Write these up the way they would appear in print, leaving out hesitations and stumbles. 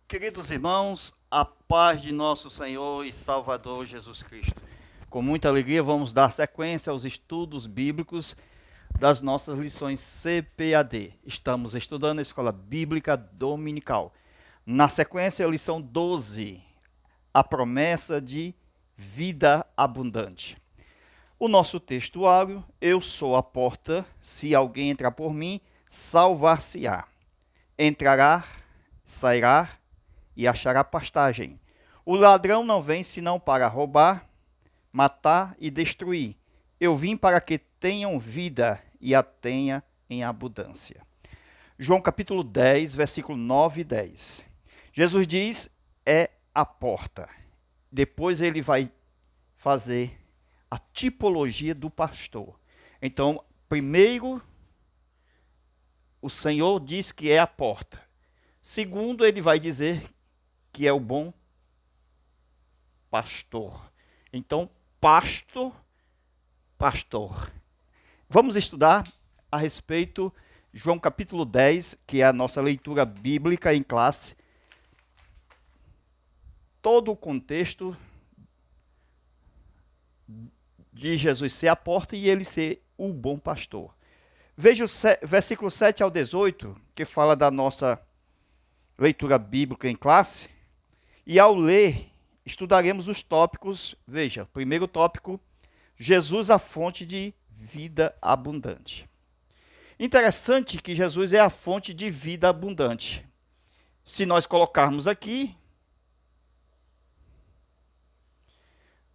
Queridos irmãos, a paz de nosso Senhor e Salvador Jesus Cristo. Com muita alegria vamos dar sequência aos estudos bíblicos das nossas lições CPAD. Estamos estudando a Escola Bíblica Dominical. Na sequência, a lição 12, a promessa de vida abundante. O nosso textuário: eu sou a porta, se alguém entrar por mim, salvar-se-á. Entrará, sairá e achará pastagem. O ladrão não vem senão para roubar, matar e destruir. Eu vim para que tenham vida e a tenha em abundância. João capítulo 10, versículo 9 e 10. Jesus diz, é a porta. Depois ele vai fazer a tipologia do pastor. Então, primeiro, o Senhor diz que é a porta. Segundo, ele vai dizer que é o bom pastor. Então, pastor. Vamos estudar a respeito de João capítulo 10, que é a nossa leitura bíblica em classe. Todo o contexto de Jesus ser a porta e ele ser o bom pastor. Veja o versículo 7 ao 18, que fala da nossa leitura bíblica em classe. E ao ler, estudaremos os tópicos. Veja, primeiro tópico, Jesus a fonte de vida abundante. Interessante que Jesus é a fonte de vida abundante. Se nós colocarmos aqui,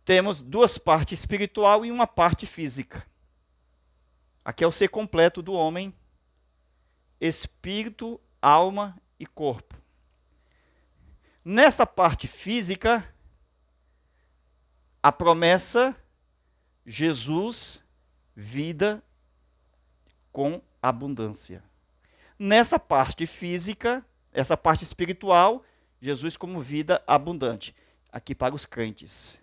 temos duas partes, espiritual e uma parte física. Aqui é o ser completo do homem, espírito, alma e corpo. Nessa parte física, a promessa, Jesus, vida com abundância. Nessa parte física, essa parte espiritual, Jesus como vida abundante. Aqui para os crentes.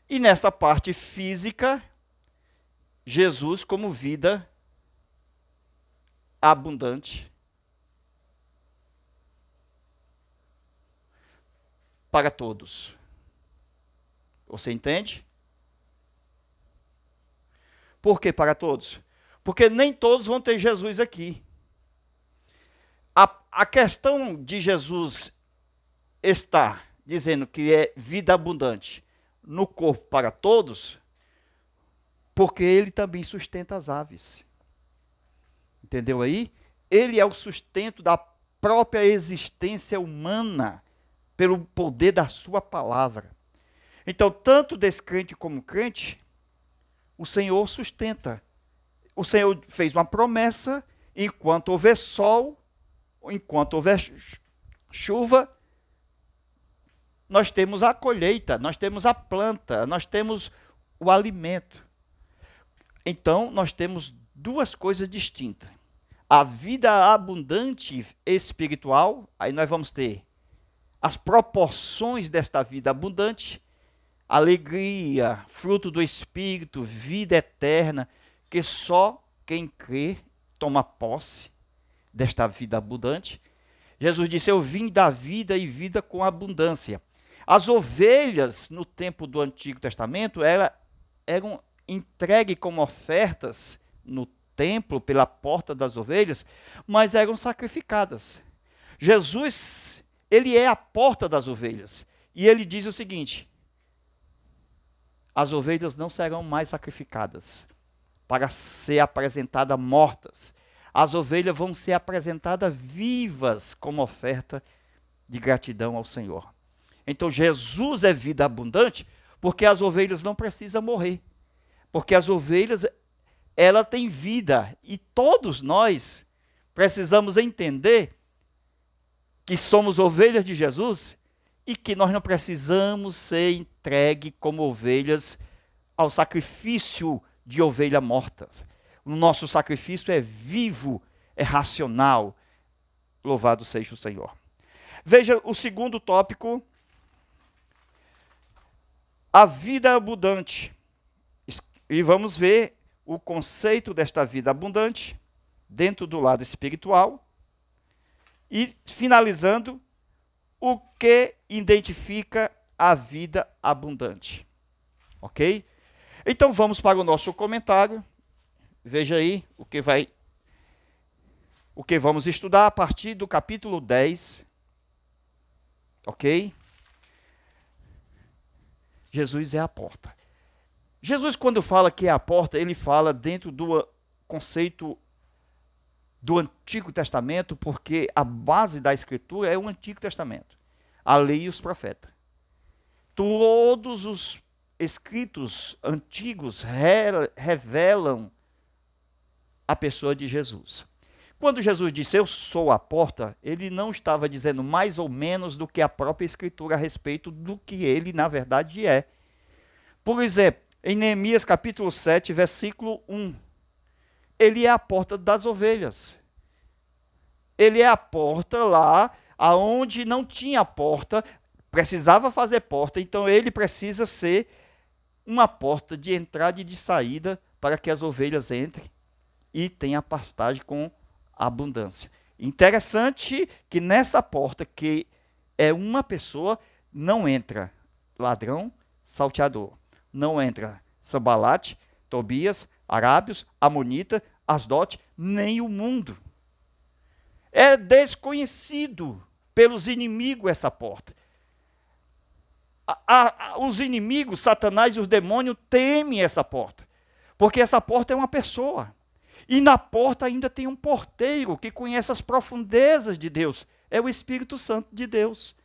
E nessa parte física, Jesus como vida abundante para todos. Você entende? Por que para todos? Porque nem todos vão ter Jesus aqui. A questão de Jesus estar dizendo que é vida abundante no corpo para todos, porque ele também sustenta as aves. Entendeu aí? Ele é o sustento da própria existência humana, pelo poder da sua palavra. Então, tanto descrente como crente, o Senhor sustenta. O Senhor fez uma promessa, enquanto houver sol, enquanto houver chuva, nós temos a colheita, nós temos a planta, nós temos o alimento. Então, nós temos duas coisas distintas. A vida abundante espiritual, aí nós vamos ter as proporções desta vida abundante, alegria, fruto do Espírito, vida eterna, que só quem crê toma posse desta vida abundante. Jesus disse, eu vim dar vida e vida com abundância. As ovelhas, no tempo do Antigo Testamento, eram entregues como ofertas no templo, pela porta das ovelhas, mas eram sacrificadas. Jesus, ele é a porta das ovelhas. E ele diz o seguinte, as ovelhas não serão mais sacrificadas para ser apresentadas mortas. As ovelhas vão ser apresentadas vivas como oferta de gratidão ao Senhor. Então Jesus é vida abundante porque as ovelhas não precisam morrer. Porque as ovelhas, ela tem vida. E todos nós precisamos entender que somos ovelhas de Jesus e que nós não precisamos ser entregues como ovelhas ao sacrifício de ovelha morta. O nosso sacrifício é vivo, é racional. Louvado seja o Senhor. Veja o segundo tópico, a vida abundante. E vamos ver o conceito desta vida abundante dentro do lado espiritual E finalizando, o que identifica a vida abundante. Ok? Então vamos para o nosso comentário. Veja aí o que vamos estudar a partir do capítulo 10. Ok? Jesus é a porta. Jesus, quando fala que é a porta, ele fala dentro do conceito do Antigo Testamento, porque a base da Escritura é o Antigo Testamento, a lei e os profetas. Todos os escritos antigos revelam a pessoa de Jesus. Quando Jesus disse, eu sou a porta, ele não estava dizendo mais ou menos do que a própria Escritura a respeito do que ele, na verdade, é. Por exemplo, em Neemias capítulo 7, versículo 1, ele é a porta das ovelhas. Ele é a porta lá, aonde não tinha porta, precisava fazer porta, então ele precisa ser uma porta de entrada e de saída para que as ovelhas entrem e tenham pastagem com abundância. Interessante que nessa porta, que é uma pessoa, não entra ladrão, salteador. Não entra Sambalate, Tobias, Arábios, Amonita, Asdote, nem o mundo. É desconhecido pelos inimigos essa porta. Os inimigos, Satanás e os demônios temem essa porta, porque essa porta é uma pessoa. E na porta ainda tem um porteiro que conhece as profundezas de Deus. É o Espírito Santo de Deus.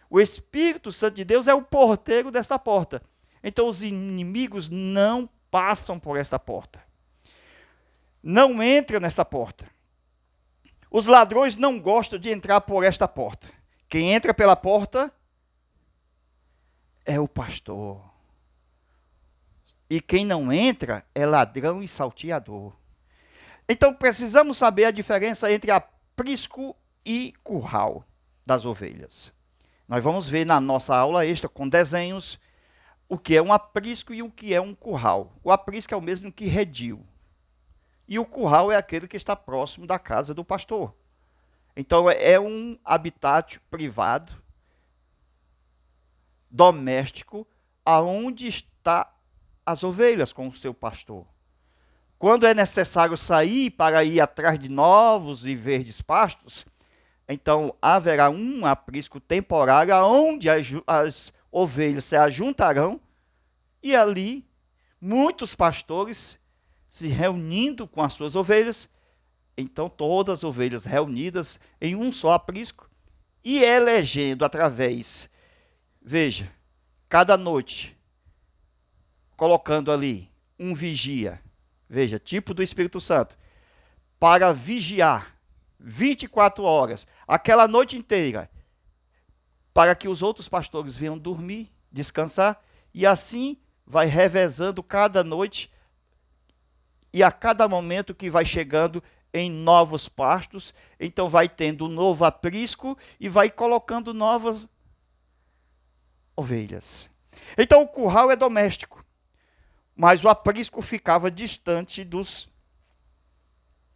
O Espírito Santo de Deus é o porteiro dessa porta. Então os inimigos não passam por esta porta. Não entram nesta porta. Os ladrões não gostam de entrar por esta porta. Quem entra pela porta é o pastor. E quem não entra é ladrão e salteador. Então precisamos saber a diferença entre aprisco e curral das ovelhas. Nós vamos ver na nossa aula extra com desenhos o que é um aprisco e o que é um curral. O aprisco é o mesmo que redil. E o curral é aquele que está próximo da casa do pastor. Então é um habitat privado, doméstico, aonde está as ovelhas com o seu pastor. Quando é necessário sair para ir atrás de novos e verdes pastos, então haverá um aprisco temporário onde as ovelhas se ajuntarão e ali muitos pastores se reunindo com as suas ovelhas, então todas as ovelhas reunidas em um só aprisco e elegendo através, veja, cada noite, colocando ali um vigia, veja, tipo do Espírito Santo, para vigiar 24 horas, aquela noite inteira, para que os outros pastores venham dormir, descansar, e assim vai revezando cada noite, e a cada momento que vai chegando em novos pastos, então vai tendo um novo aprisco e vai colocando novas ovelhas. Então o curral é doméstico, mas o aprisco ficava distante dos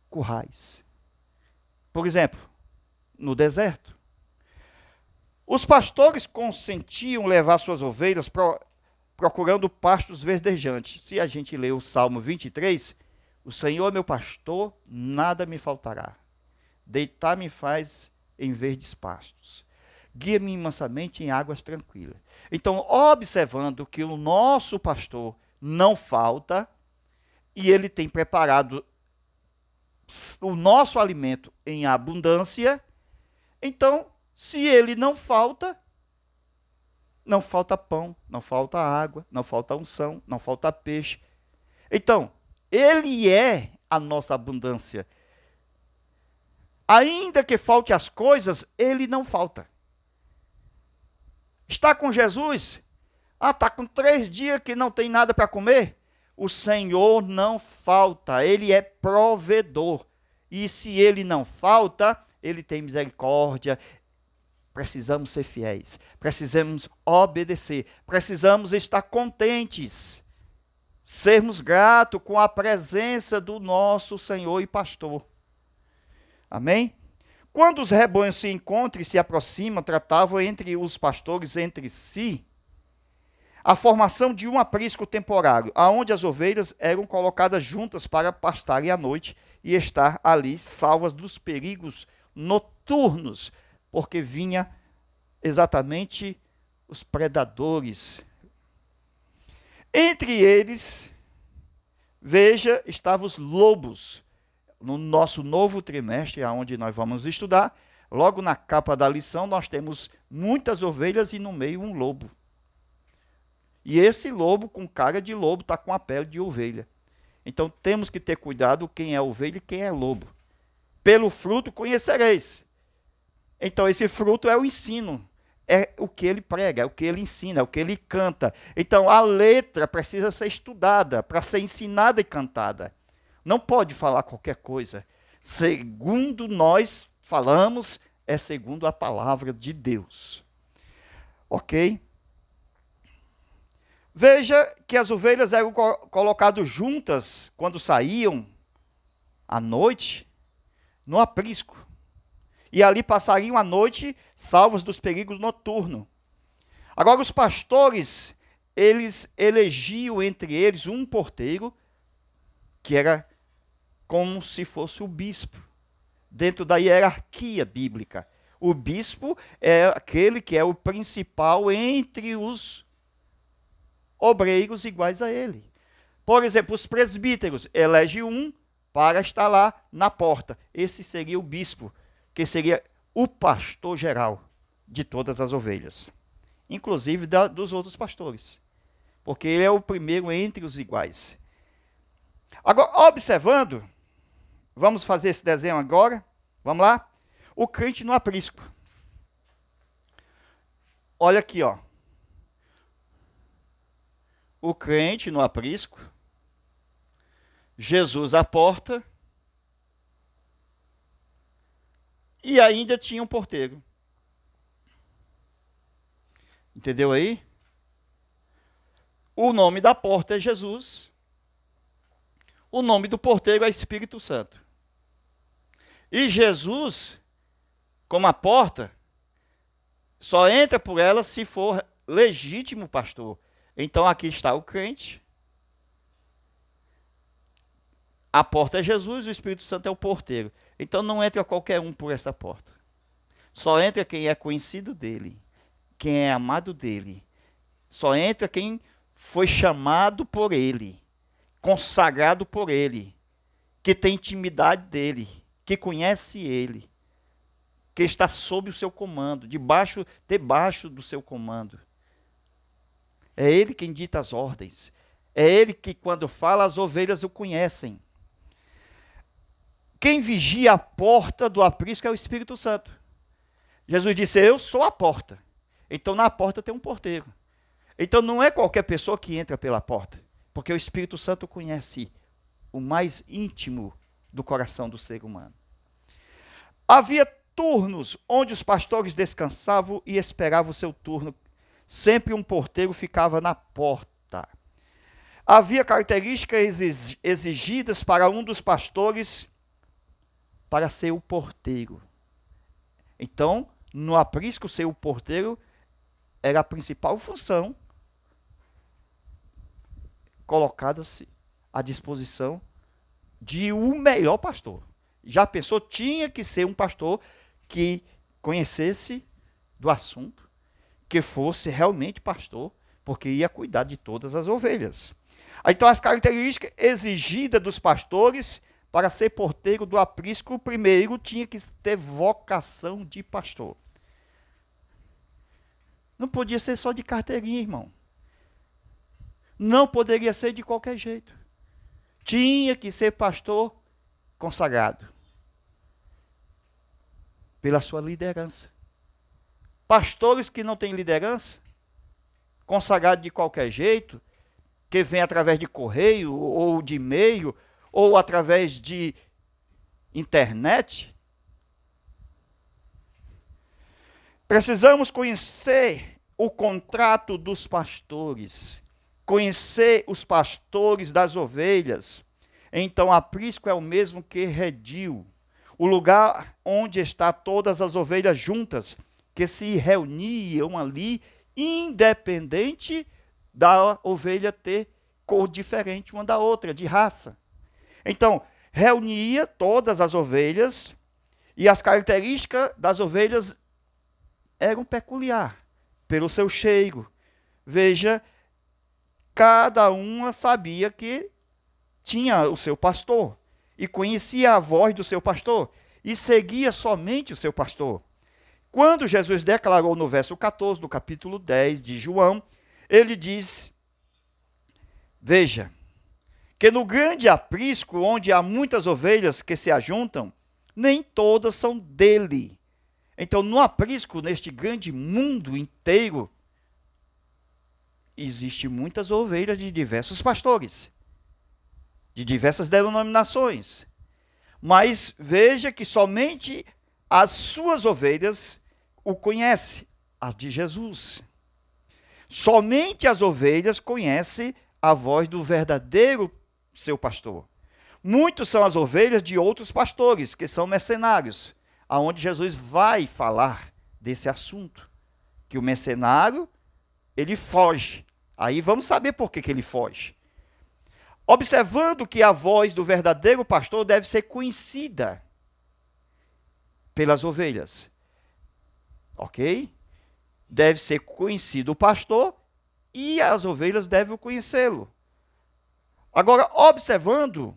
currais. Por exemplo, no deserto. Os pastores consentiam levar suas ovelhas procurando pastos verdejantes. Se a gente ler o Salmo 23, o Senhor é meu pastor, nada me faltará. Deitar-me faz em verdes pastos. Guia-me mansamente em águas tranquilas. Então, observando que o nosso pastor não falta, e ele tem preparado o nosso alimento em abundância, então, se ele não falta pão, não falta água, não falta unção, não falta peixe. Então, ele é a nossa abundância. Ainda que falte as coisas, ele não falta. Está com Jesus? Está com 3 dias que não tem nada para comer? O Senhor não falta, ele é provedor. E se ele não falta, ele tem misericórdia. Precisamos ser fiéis, precisamos obedecer, precisamos estar contentes, sermos gratos com a presença do nosso Senhor e pastor. Amém? Quando os rebanhos se encontram e se aproximam, tratavam entre os pastores entre si a formação de um aprisco temporário, aonde as ovelhas eram colocadas juntas para pastarem à noite e estar ali salvas dos perigos noturnos, porque vinha exatamente os predadores. Entre eles, veja, estavam os lobos. No nosso novo trimestre, onde nós vamos estudar, logo na capa da lição, nós temos muitas ovelhas e no meio um lobo. E esse lobo, com cara de lobo, está com a pele de ovelha. Então temos que ter cuidado quem é ovelha e quem é lobo. Pelo fruto conhecereis. Então esse fruto é o ensino. É o que ele prega, é o que ele ensina, é o que ele canta. Então a letra precisa ser estudada, para ser ensinada e cantada. Não pode falar qualquer coisa. Segundo nós falamos, é segundo a palavra de Deus. Ok? Veja que as ovelhas eram colocadas juntas quando saíam à noite no aprisco. E ali passariam a noite salvos dos perigos noturnos. Agora os pastores, eles elegiam entre eles um porteiro que era como se fosse o bispo, dentro da hierarquia bíblica. O bispo é aquele que é o principal entre os obreiros iguais a ele. Por exemplo, os presbíteros elegem um para estar lá na porta. Esse seria o bispo, que seria o pastor geral de todas as ovelhas, inclusive dos outros pastores, porque ele é o primeiro entre os iguais. Agora, observando, vamos fazer esse desenho agora. Vamos lá? O crente no aprisco. Olha aqui, ó. O crente no aprisco. Jesus à porta. E ainda tinha um porteiro. Entendeu aí? O nome da porta é Jesus. O nome do porteiro é Espírito Santo. E Jesus, como a porta, só entra por ela se for legítimo pastor. Então aqui está o crente. A porta é Jesus, o Espírito Santo é o porteiro. Então não entra qualquer um por essa porta. Só entra quem é conhecido dele, quem é amado dele. Só entra quem foi chamado por ele, consagrado por ele, que tem intimidade dele, que conhece ele, que está sob o seu comando, debaixo do seu comando. É ele quem dita as ordens. É ele que, quando fala, as ovelhas o conhecem. Quem vigia a porta do aprisco é o Espírito Santo. Jesus disse, eu sou a porta. Então na porta tem um porteiro. Então não é qualquer pessoa que entra pela porta, porque o Espírito Santo conhece o mais íntimo do coração do ser humano. Havia turnos onde os pastores descansavam e esperavam o seu turno. Sempre um porteiro ficava na porta. Havia características exigidas para um dos pastores para ser o porteiro. Então, no aprisco, ser o porteiro era a principal função colocada-se à disposição de um melhor pastor. Já pensou? Tinha que ser um pastor que conhecesse do assunto, que fosse realmente pastor, porque ia cuidar de todas as ovelhas. Então, as características exigidas dos pastores para ser porteiro do aprisco, primeiro tinha que ter vocação de pastor. Não podia ser só de carteirinha, irmão. Não poderia ser de qualquer jeito. Tinha que ser pastor consagrado pela sua liderança. Pastores que não têm liderança, consagrado de qualquer jeito, que vem através de correio ou de e-mail ou através de internet. Precisamos conhecer o contrato dos pastores, conhecer os pastores das ovelhas. Então, aprisco é o mesmo que redil. o lugar onde estão todas as ovelhas juntas, que se reuniam ali, independente da ovelha ter cor diferente uma da outra, de raça. Então, reunia todas as ovelhas, e as características das ovelhas eram peculiares, pelo seu cheiro. Veja, cada uma sabia que tinha o seu pastor, e conhecia a voz do seu pastor, e seguia somente o seu pastor. Quando Jesus declarou no verso 14, do capítulo 10 de João, ele diz, veja, que no grande aprisco, onde há muitas ovelhas que se ajuntam, nem todas são dele. Então, no aprisco, neste grande mundo inteiro, existem muitas ovelhas de diversos pastores, de diversas denominações. Mas veja que somente as suas ovelhas o conhecem, as de Jesus. Somente as ovelhas conhecem a voz do verdadeiro seu pastor. Muitos são as ovelhas de outros pastores, que são mercenários, aonde Jesus vai falar desse assunto, que o mercenário, ele foge. Aí vamos saber por que ele foge. Observando que a voz do verdadeiro pastor deve ser conhecida pelas ovelhas. Ok? Deve ser conhecido o pastor e as ovelhas devem conhecê-lo. Agora, observando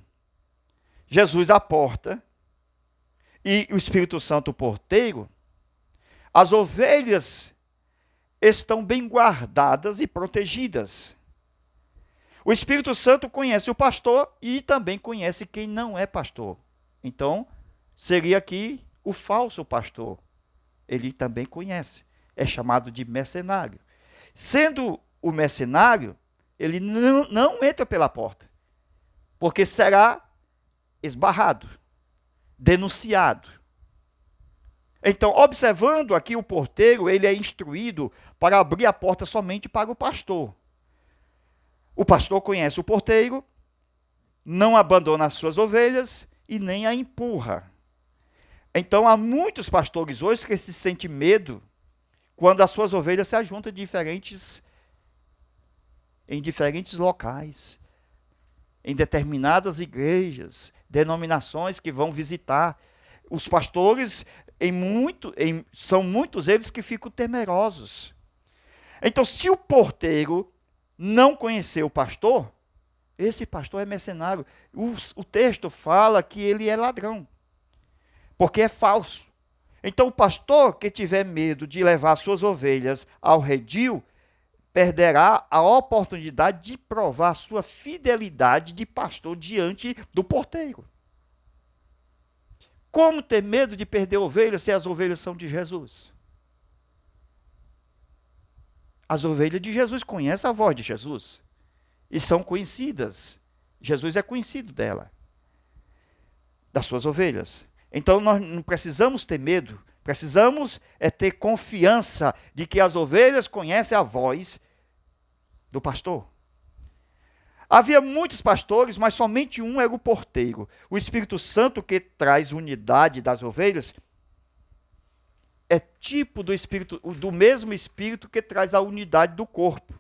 Jesus à porta e o Espírito Santo o porteiro, as ovelhas estão bem guardadas e protegidas. O Espírito Santo conhece o pastor e também conhece quem não é pastor. Então, seria aqui o falso pastor. Ele também conhece. É chamado de mercenário. Sendo o mercenário, ele não entra pela porta, porque será esbarrado, denunciado. Então, observando aqui o porteiro, ele é instruído para abrir a porta somente para o pastor. O pastor conhece o porteiro, não abandona as suas ovelhas e nem a empurra. Então, há muitos pastores hoje que se sentem medo quando as suas ovelhas se ajuntam em diferentes locais, em determinadas igrejas, denominações que vão visitar. Os pastores, são muitos eles que ficam temerosos. Então, se o porteiro não conhecer o pastor, esse pastor é mercenário. O texto fala que ele é ladrão, porque é falso. Então, o pastor que tiver medo de levar suas ovelhas ao redil, perderá a oportunidade de provar sua fidelidade de pastor diante do porteiro. Como ter medo de perder ovelhas se as ovelhas são de Jesus? As ovelhas de Jesus conhecem a voz de Jesus e são conhecidas. Jesus é conhecido dela, das suas ovelhas. Então nós não precisamos ter medo, precisamos ter confiança de que as ovelhas conhecem a voz do pastor. Havia muitos pastores, mas somente um era o porteiro. O Espírito Santo, que traz unidade das ovelhas, é tipo do mesmo Espírito que traz a unidade do corpo.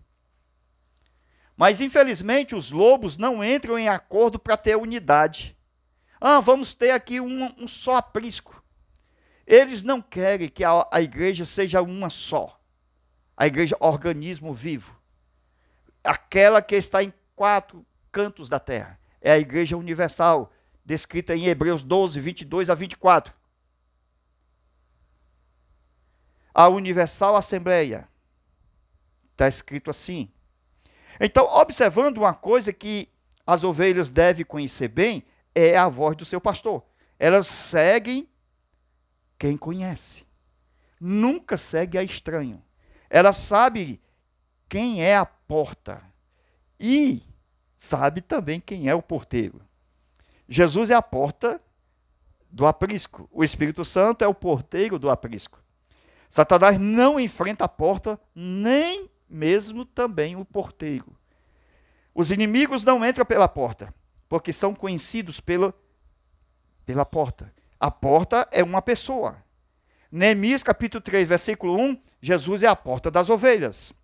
Mas, infelizmente, os lobos não entram em acordo para ter unidade. Vamos ter aqui um só aprisco. Eles não querem que a igreja seja uma só. A igreja, organismo vivo. Aquela que está em 4 cantos da terra. É a igreja universal, descrita em Hebreus 12, 22 a 24. A universal assembleia. Está escrito assim. Então, observando uma coisa que as ovelhas devem conhecer bem, é a voz do seu pastor. Elas seguem quem conhece. Nunca segue a estranho. Ela sabe quem é a porta. E sabe também quem é o porteiro. Jesus é a porta do aprisco. O Espírito Santo é o porteiro do aprisco. Satanás não enfrenta a porta, nem mesmo também o porteiro. Os inimigos não entram pela porta, porque são conhecidos pela porta. A porta é uma pessoa. Neemias capítulo 3, versículo 1, Jesus é a porta das ovelhas.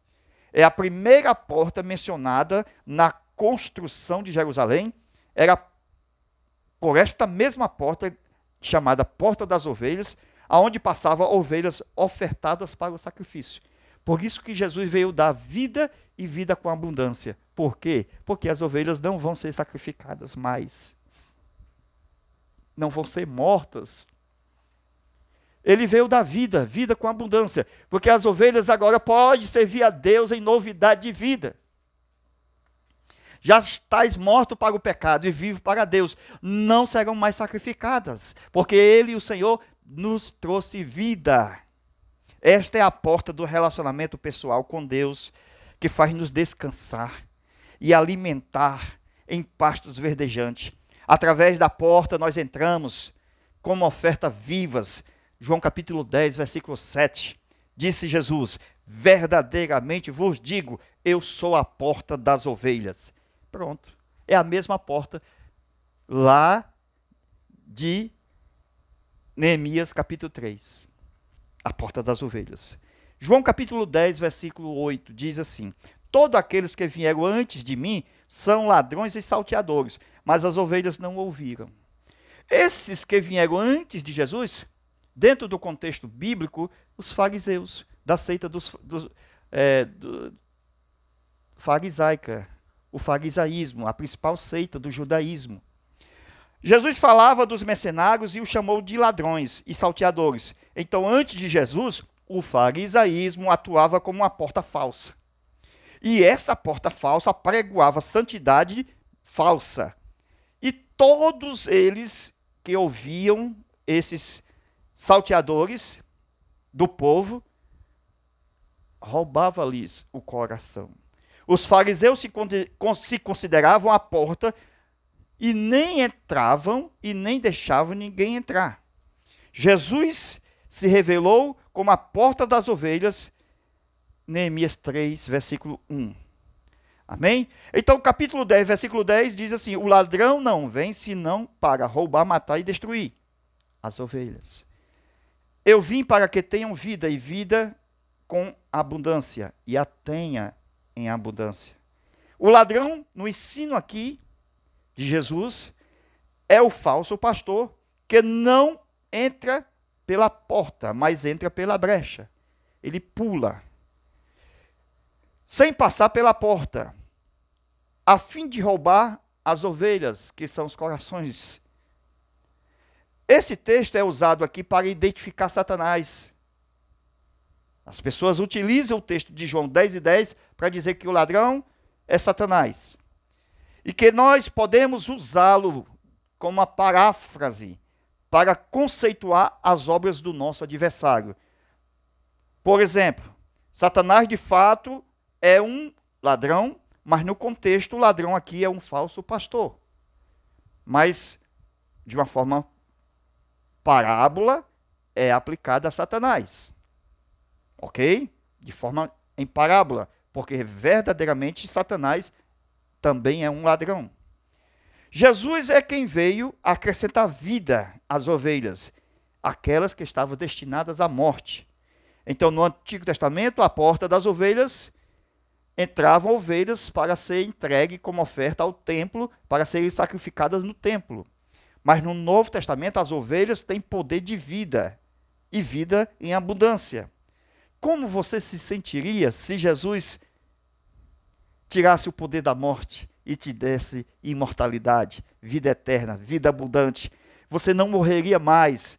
É a primeira porta mencionada na construção de Jerusalém. Era por esta mesma porta, chamada Porta das Ovelhas, aonde passavam ovelhas ofertadas para o sacrifício. Por isso que Jesus veio dar vida e vida com abundância. Por quê? Porque as ovelhas não vão ser sacrificadas mais. Não vão ser mortas. Ele veio dar vida, vida com abundância. Porque as ovelhas agora podem servir a Deus em novidade de vida. Já estáis mortos para o pecado e vivo para Deus. Não serão mais sacrificadas. Porque Ele, o Senhor, nos trouxe vida. Esta é a porta do relacionamento pessoal com Deus, que faz nos descansar e alimentar em pastos verdejantes. Através da porta nós entramos como oferta vivas. João capítulo 10, versículo 7. Disse Jesus: verdadeiramente vos digo, eu sou a porta das ovelhas. Pronto. É a mesma porta lá de Neemias capítulo 3. A porta das ovelhas. João capítulo 10, versículo 8, diz assim: todos aqueles que vieram antes de mim são ladrões e salteadores, mas as ovelhas não ouviram. Esses que vieram antes de Jesus, dentro do contexto bíblico, os fariseus, da seita do farisaica, o farisaísmo, a principal seita do judaísmo. Jesus falava dos mercenários e os chamou de ladrões e salteadores. Então, antes de Jesus, o farisaísmo atuava como uma porta falsa. E essa porta falsa pregoava santidade falsa. E todos eles que ouviam esses salteadores do povo, roubava-lhes o coração. Os fariseus se consideravam a porta e nem entravam e nem deixavam ninguém entrar. Jesus se revelou como a porta das ovelhas, Neemias 3, versículo 1. Amém? Então, capítulo 10, versículo 10 diz assim: o ladrão não vem senão para roubar, matar e destruir as ovelhas. Eu vim para que tenham vida e vida com abundância, e a tenha em abundância. O ladrão, no ensino aqui de Jesus, é o falso pastor que não entra pela porta, mas entra pela brecha. Ele pula, sem passar pela porta, a fim de roubar as ovelhas, que são os corações. Esse texto é usado aqui para identificar Satanás. As pessoas utilizam o texto de João 10 e 10 para dizer que o ladrão é Satanás. E que nós podemos usá-lo como uma paráfrase para conceituar as obras do nosso adversário. Por exemplo, Satanás de fato é um ladrão, mas no contexto o ladrão aqui é um falso pastor. Mas, de uma forma parábola, é aplicada a Satanás. Ok? De forma em parábola, porque verdadeiramente Satanás também é um ladrão. Jesus é quem veio acrescentar vida às ovelhas, aquelas que estavam destinadas à morte. Então, no Antigo Testamento, a porta das ovelhas, entravam ovelhas para ser entregue como oferta ao templo, para serem sacrificadas no templo. Mas no Novo Testamento, as ovelhas têm poder de vida, e vida em abundância. Como você se sentiria se Jesus tirasse o poder da morte e te desse imortalidade, vida eterna, vida abundante? Você não morreria mais.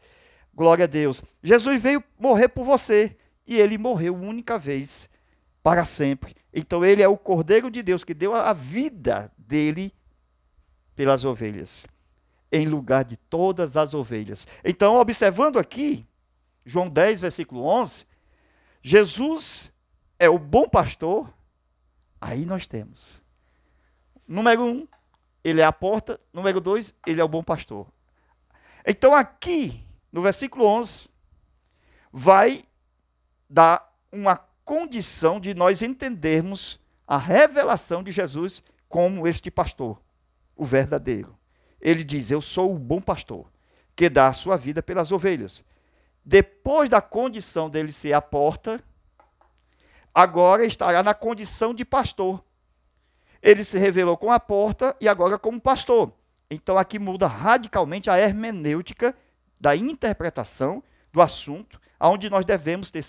Glória a Deus. Jesus veio morrer por você, e ele morreu única vez, para sempre. Então ele é o Cordeiro de Deus que deu a vida dele pelas ovelhas, em lugar de todas as ovelhas. Então, observando aqui, João 10, versículo 11, Jesus é o bom pastor. Aí nós temos. Número 1, ele é a porta. Número 2, ele é o bom pastor. Então aqui, no versículo 11, vai dar uma condição de nós entendermos a revelação de Jesus como este pastor, o verdadeiro. Ele diz: eu sou o bom pastor, que dá a sua vida pelas ovelhas. Depois da condição dele ser a porta, agora estará na condição de pastor. Ele se revelou com a porta e agora como pastor. Então aqui muda radicalmente a hermenêutica da interpretação do assunto, onde nós devemos ter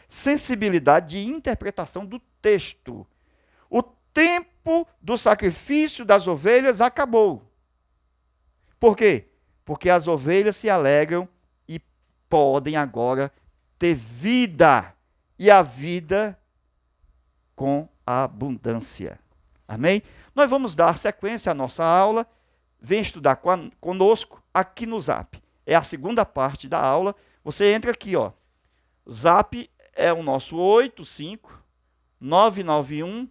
sensibilidade de interpretação do texto. O tempo do sacrifício das ovelhas acabou. Por quê? Porque as ovelhas se alegram e podem agora ter vida, e a vida com abundância. Amém? Nós vamos dar sequência à nossa aula. Vem estudar conosco aqui no Zap. É a segunda parte da aula. Você entra aqui, ó. O Zap é o nosso 85-991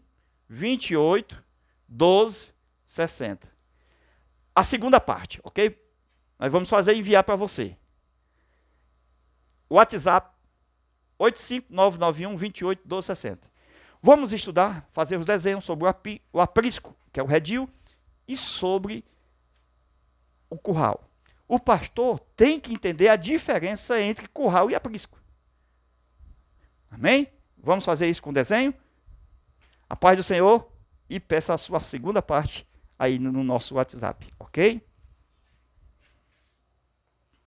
28 12 60. A segunda parte, ok? Nós vamos fazer e enviar para você. WhatsApp 85991 28 12 60. Vamos estudar, fazer os desenhos sobre o aprisco, que é o redil, e sobre o curral. O pastor tem que entender a diferença entre curral e aprisco. Amém? Vamos fazer isso com desenho? A paz do Senhor, e peça a sua segunda parte aí no nosso WhatsApp, ok?